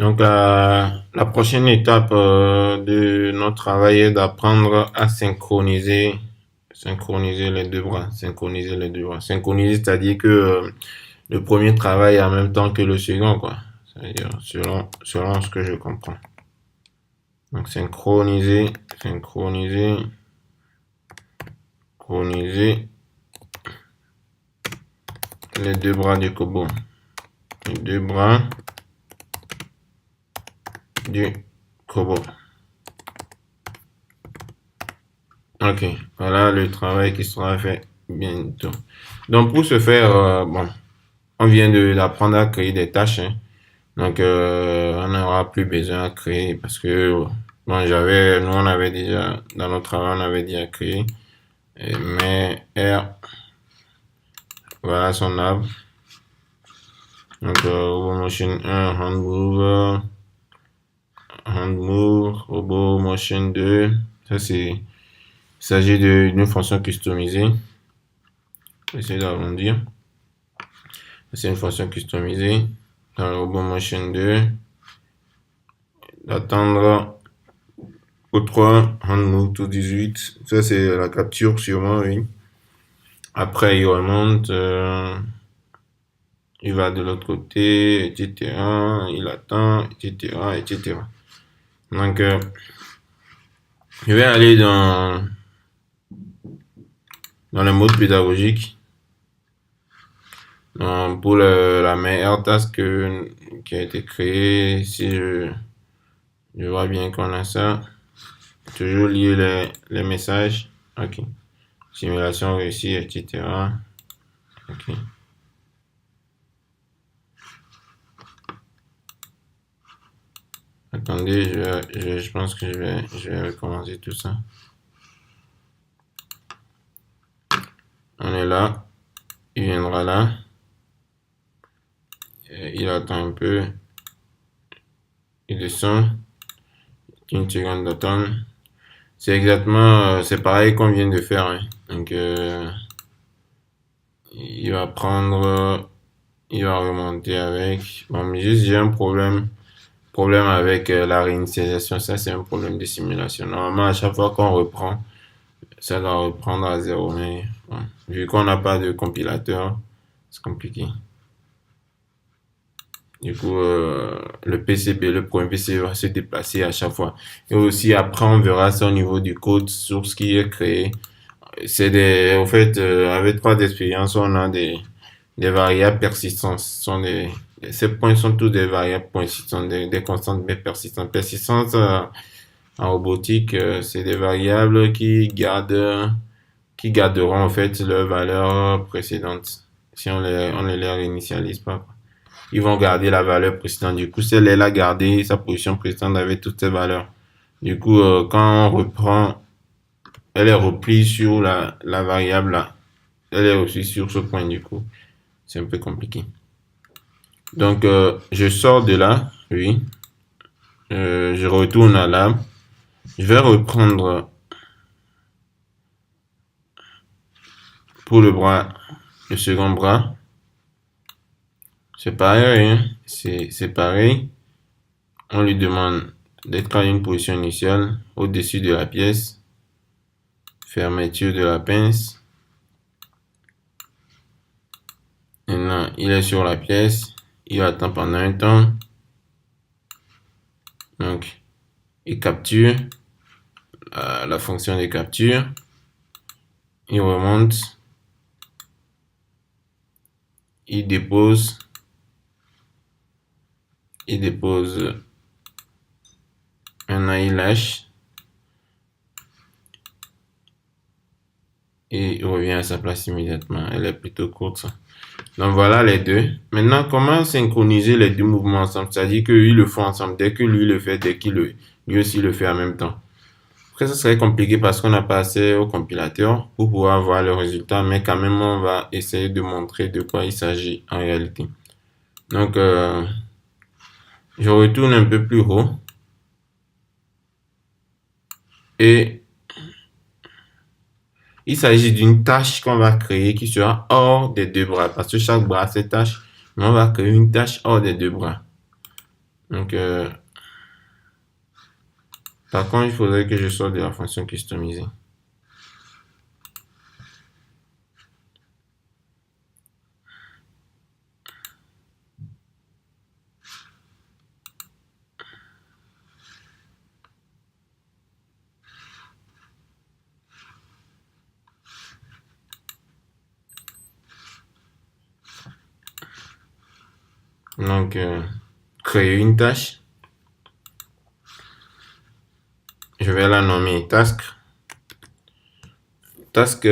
Donc, la prochaine étape de notre travail est d'apprendre à synchroniser les deux bras. Synchroniser les deux bras. Synchroniser, c'est-à-dire que le premier travaille en même temps que le second, quoi. C'est-à-dire selon ce que je comprends. Donc, synchroniser les deux bras du kobo. Les deux bras du kobo. Ok, voilà le travail qui sera fait bientôt. Donc pour ce faire, bon, on vient d'apprendre à créer des tâches, hein. Donc on n'aura plus besoin de créer parce que bon, nous on avait déjà dans notre travail on avait déjà créé. Mais R, voilà son arbre. Donc Robot Motion 1, Hand Move, Robot Motion 2. Ça c'est Il s'agit d'une fonction customisée. Je vais essayer d'arrondir. C'est une fonction customisée dans le Robot Motion 2. D'attendre au 3, Hand Move to 18. Ça, c'est la capture, sûrement, oui. Après, il remonte. Il va de l'autre côté, etc. Il attend, etc., etc. Donc, je vais aller dans le mode pédagogique. Pour la meilleure task qui a été créée, si je vois bien qu'on a ça, toujours lire les messages. Ok. Simulation réussie, etc. Ok. Attendez, je pense que je vais recommencer tout ça. On est là. Il viendra là. Il attend un peu. Il descend. Une seconde d'attente. C'est exactement, c'est pareil qu'on vient de faire, hein. Donc, il va remonter avec. Bon, mais juste j'ai un problème avec la réinitialisation. Ça, c'est un problème de simulation. Normalement, à chaque fois qu'on reprend, ça doit reprendre à zéro. Mais bon, vu qu'on n'a pas de compilateur, c'est compliqué. Du coup, le premier PCB va se déplacer à chaque fois. Et aussi, après, on verra ça au niveau du code source qui est créé. En fait, avec 3 d'expérience, on a des variables persistantes. Ces points sont tous des variables persistantes, des constantes mais persistantes. Persistantes, en robotique, c'est des variables qui garderont, en fait, leur valeur précédente. Si on les réinitialise pas. Ils vont garder la valeur précédente. Du coup, si elle a gardé sa position précédente avec toutes ses valeurs. Du coup, quand on reprend, elle est replie sur la variable là. Elle est aussi sur ce point, du coup. C'est un peu compliqué. Donc, je sors de là, oui. Je retourne à là. Je vais reprendre pour le second bras. C'est pareil, hein. C'est pareil. On lui demande d'être à une position initiale au-dessus de la pièce. Fermeture de la pince. Maintenant, il est sur la pièce. Il attend pendant un temps. Donc, il capture la fonction de capture. Il remonte. Il dépose. Maintenant, il lâche. Et il revient à sa place immédiatement. Elle est plutôt courte, ça. Donc voilà les deux. Maintenant, comment synchroniser les deux mouvements ensemble? C'est-à-dire que lui le font ensemble. Dès que lui le fait, lui aussi le fait en même temps. Après, ça serait compliqué parce qu'on n'a pas assez au compilateur pour pouvoir voir le résultat, mais quand même, on va essayer de montrer de quoi il s'agit en réalité. Donc, je retourne un peu plus haut et il s'agit d'une tâche qu'on va créer qui sera hors des deux bras parce que chaque bras a ses tâches, mais on va créer une tâche hors des deux bras. Donc, par contre, il faudrait que je sorte de la fonction customiser. Donc, créer une tâche. Je vais la nommer task. Task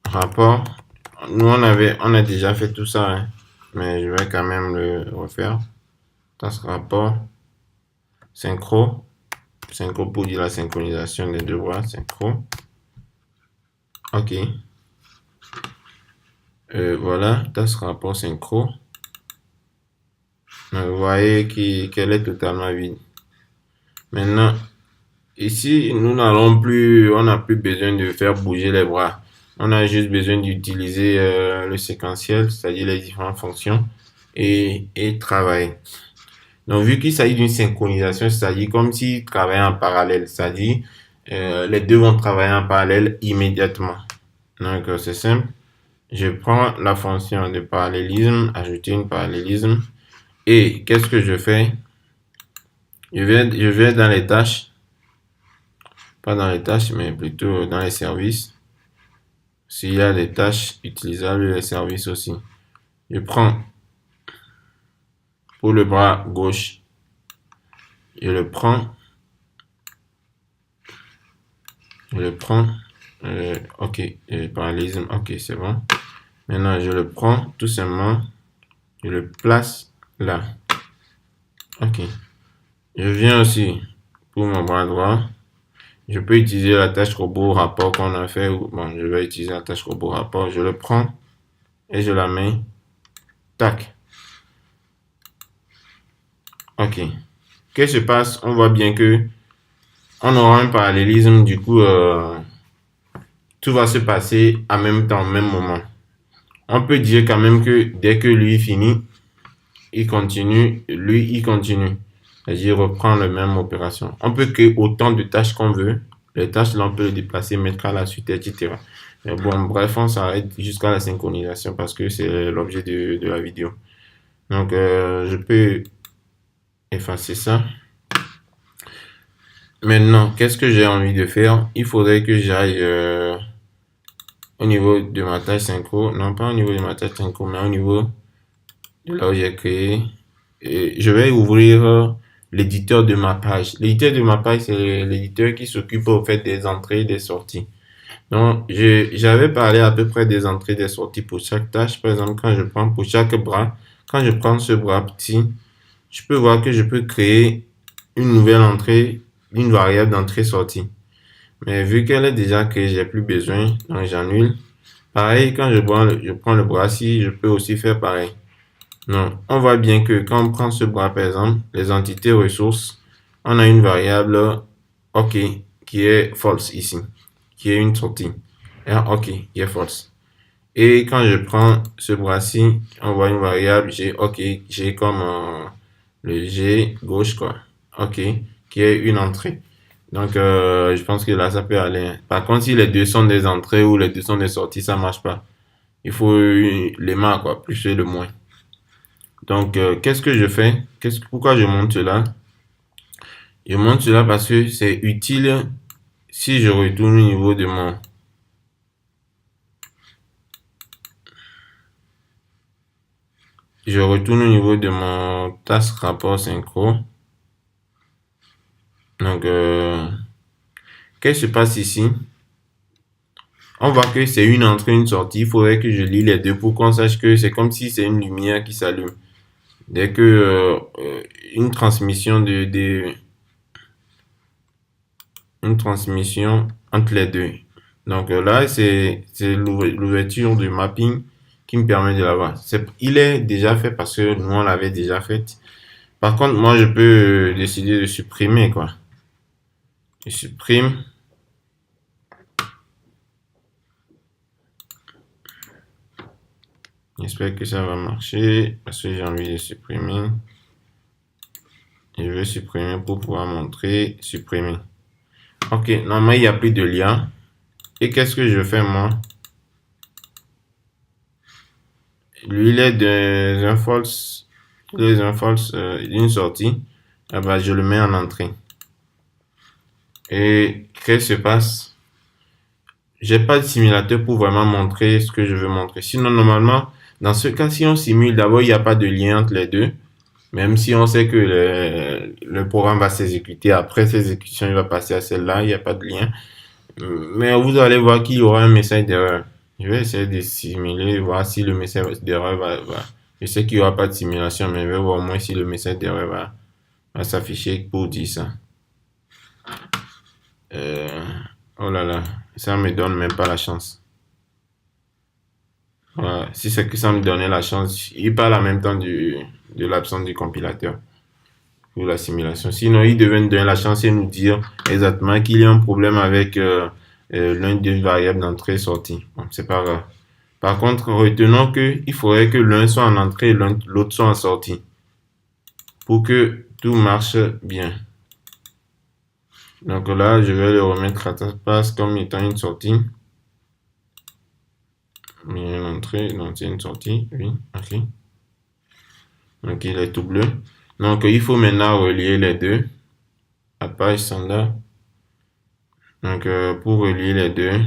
rapport. Nous, on a déjà fait tout ça, hein, mais je vais quand même le refaire. Task rapport. Synchro. Synchro pour dire la synchronisation des deux voix. Synchro. OK. Voilà, task rapport synchro. Vous voyez qu'elle est totalement vide. Maintenant, ici, nous n'allons plus, on n'a plus besoin de faire bouger les bras. On a juste besoin d'utiliser le séquentiel, c'est-à-dire les différentes fonctions, et travailler. Donc, vu qu'il s'agit d'une synchronisation, c'est-à-dire comme s'ils travaillaient en parallèle, c'est-à-dire les deux vont travailler en parallèle immédiatement. Donc, c'est simple. Je prends la fonction de parallélisme, ajouter une parallélisme, et qu'est-ce que je fais? Je vais dans les tâches, pas dans les tâches, mais plutôt dans les services. S'il y a des tâches utilisables, les services aussi. Je prends pour le bras gauche, je le prends, ok, parallélisme, ok, c'est bon. Maintenant, je le prends tout simplement, je le place là. Ok. Je viens aussi pour mon bras droit. Je peux utiliser la tâche robot rapport qu'on a fait. Bon, je vais utiliser la tâche robot rapport. Je le prends et je la mets. Tac. Ok. Qu'est-ce qui se passe? On voit bien que on aura un parallélisme. Du coup, tout va se passer en même temps, au même moment. On peut dire quand même que dès que lui finit, il continue, lui, il continue. C'est-à-dire reprend la même opération. On peut créer autant de tâches qu'on veut. Les tâches, là, on peut les déplacer, mettre à la suite, etc. Mais bon, bref, on s'arrête jusqu'à la synchronisation parce que c'est l'objet de la vidéo. Donc, je peux effacer ça. Maintenant, qu'est-ce que j'ai envie de faire? Il faudrait que j'aille au niveau de ma tâche synchro. Non, pas au niveau de ma tâche synchro, mais au niveau de là où j'ai créé. Et je vais ouvrir l'éditeur de ma page. L'éditeur de ma page, c'est l'éditeur qui s'occupe au fait des entrées et des sorties. Donc, j'avais parlé à peu près des entrées et des sorties pour chaque tâche. Par exemple, quand je prends pour chaque bras, quand je prends ce bras petit, je peux voir que je peux créer une nouvelle entrée, une variable d'entrée-sortie. Mais vu qu'elle est déjà créée, j'ai plus besoin, donc j'annule. Pareil, quand je prends le bras-ci, je peux aussi faire pareil. Non, on voit bien que quand on prend ce bras, par exemple, les entités ressources, on a une variable OK qui est false ici, qui est une sortie. Et OK qui est false. Et quand je prends ce bras-ci, on voit une variable G, OK, G comme le G gauche, quoi. OK, qui est une entrée. Donc, je pense que là, ça peut aller. Par contre, si les deux sont des entrées ou les deux sont des sorties, ça marche pas. Il faut les mains, quoi, plus et le moins. Donc, qu'est-ce que je fais? Pourquoi je monte cela? Je monte cela parce que c'est utile si je retourne au niveau de je retourne au niveau de mon task rapport synchro. Donc, qu'est-ce qui se passe ici? On voit que c'est une entrée, une sortie. Il faudrait que je lis les deux pour qu'on sache que c'est comme si c'est une lumière qui s'allume. Dès que une transmission une transmission entre les deux. Donc là, c'est l'ouverture du mapping qui me permet de l'avoir. Il est déjà fait parce que nous, on l'avait déjà fait. Par contre, moi, je peux décider de supprimer, quoi. Je supprime. J'espère que ça va marcher parce que j'ai envie de supprimer. Je vais supprimer pour pouvoir montrer, supprimer. Ok, normalement, il n'y a plus de lien. Et qu'est-ce que je fais, moi? Lui, il est dans un false, il est dans un false, une sortie. Ah bah, je le mets en entrée. Et qu'est-ce qui se passe? J'ai pas de simulateur pour vraiment montrer ce que je veux montrer. Sinon, normalement, dans ce cas, si on simule, d'abord, il n'y a pas de lien entre les deux. Même si on sait que le programme va s'exécuter, après cette exécution, il va passer à celle-là, il n'y a pas de lien. Mais vous allez voir qu'il y aura un message d'erreur. Je vais essayer de simuler, voir si le message d'erreur va. Je sais qu'il n'y aura pas de simulation, mais je vais voir au moins si le message d'erreur va s'afficher pour dire ça. Euh, oh là là, ça me donne même pas la chance. Voilà. Si c'est que ça me donnait la chance, il parle en même temps de l'absence du compilateur pour la simulation. Sinon, il devait nous donner la chance et nous dire exactement qu'il y a un problème avec l'un des variables d'entrée-sortie. Bon, c'est pas grave. Par contre, retenons que il faudrait que l'un soit en entrée et l'autre soit en sortie pour que tout marche bien. Donc là, je vais le remettre à sa place comme étant une sortie. Une entrée, non, c'est une sortie, oui, ok. Donc il est tout bleu. Donc il faut maintenant relier les deux à page standard. Donc pour relier les deux,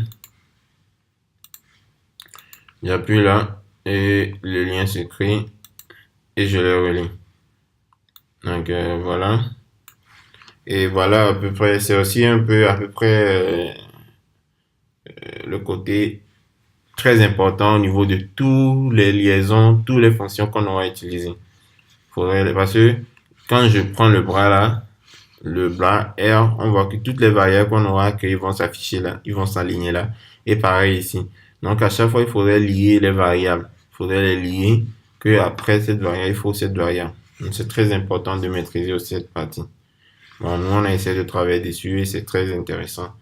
j'appuie là et le lien se crée et je les relie. Donc voilà. Et voilà à peu près, c'est aussi un peu à peu près le côté très important au niveau de toutes les liaisons, toutes les fonctions qu'on aura utilisées. Parce que quand je prends le bras là, le bras R, on voit que toutes les variables qu'on aura créées vont s'afficher là, ils vont s'aligner là. Et pareil ici. Donc à chaque fois, il faudrait lier les variables. Il faudrait les lier que après cette variable, il faut cette variable. Donc c'est très important de maîtriser aussi cette partie. Bon, nous on a essayé de travailler dessus et c'est très intéressant.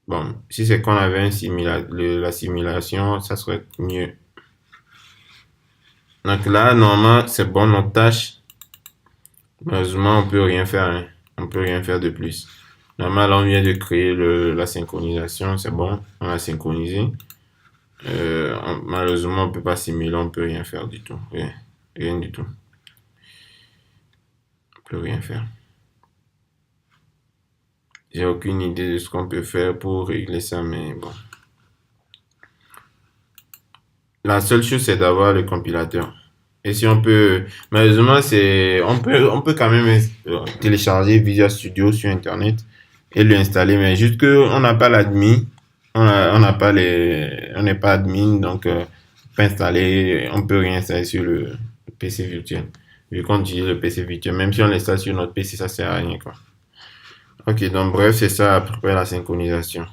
Bon, si c'est qu'on avait la simulation, ça serait mieux. Donc là, normalement, c'est bon, notre tâche. Malheureusement, on peut rien faire, hein. On peut rien faire de plus. Normalement, là, on vient de créer la synchronisation, c'est bon, on a synchronisé. Malheureusement, on peut pas simuler, on peut rien faire du tout. Rien, rien du tout. On peut rien faire. J'ai aucune idée de ce qu'on peut faire pour régler ça, mais bon. La seule chose, c'est d'avoir le compilateur. Et si on peut, malheureusement, on peut quand même télécharger Visual Studio sur Internet et l'installer, mais juste que on n'a pas l'admin, on n'a pas on n'est pas admin, donc, on peut installer, on peut rien installer sur le PC virtuel. Vu qu'on utilise le PC virtuel, même si on l'installe sur notre PC, ça sert à rien, quoi. Ok, donc bref, c'est ça à peu près la synchronisation.